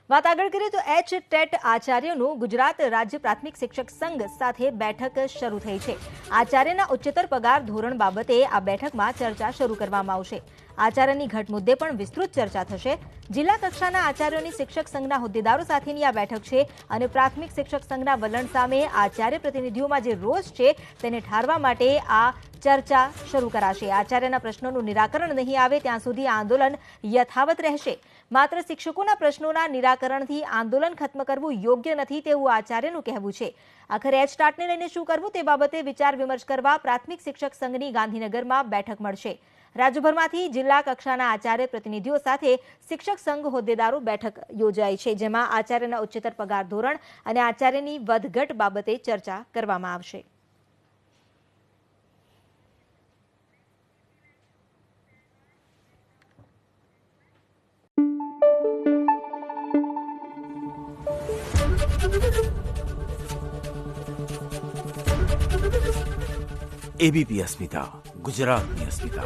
વાત આગળ કરીએ તો એચ.ટેટ આચાર્યનું ગુજરાત રાજ્ય પ્રાથમિક શિક્ષક સંઘ સાથે બેઠક શરૂ થઈ છે. આચાર્યના ઉચ્ચતર પગાર ધોરણ બાબતે આ બેઠકમાં ચર્ચા શરૂ કરવામાં આવશે. આચાર્યની ઘટ મુદ્દે પણ વિસ્તૃત ચર્ચા થશે. જિલ્લા કક્ષાના આચાર્યોની શિક્ષક સંઘના હોદ્દેદારો સાથેની આ બેઠક છે અને પ્રાથમિક શિક્ષક સંઘના વલણ સામે આચાર્ય પ્રતિનિધિઓમાં જે રોષ છે તેને ઠારવા માટે આ ચર્ચા શરૂ કરાશે. આચાર્યના પ્રશ્નોનું નિરાકરણ નહીં આવે ત્યાં સુધી આંદોલન યથાવત રહેશે. માત્ર શિક્ષકોના પ્રશ્નોના નિરાકરણથી આંદોલન ખત્મ કરવું યોગ્ય નથી તેવું આચાર્યનું કહેવું છે. આખરે એચ.ટેટને લઈને શું કરવું તે બાબતે વિચાર વિમર્શ કરવા પ્રાથમિક શિક્ષક સંઘની ગાંધીનગરમાં બેઠક મળશે. રાજ્યભરમાંથી જિલ્લા કક્ષાના આચાર્ય પ્રતિનિધિઓ સાથે શિક્ષક સંઘ હોદ્દેદારો બેઠક યોજાઈ છે, જેમાં આચાર્યના ઉચ્ચતર પગાર ધોરણ અને આચાર્યની વધઘટ બાબતે ચર્ચા કરવામાં આવશે. एबीपी अस्मिता, गुजरातनी अस्मिता.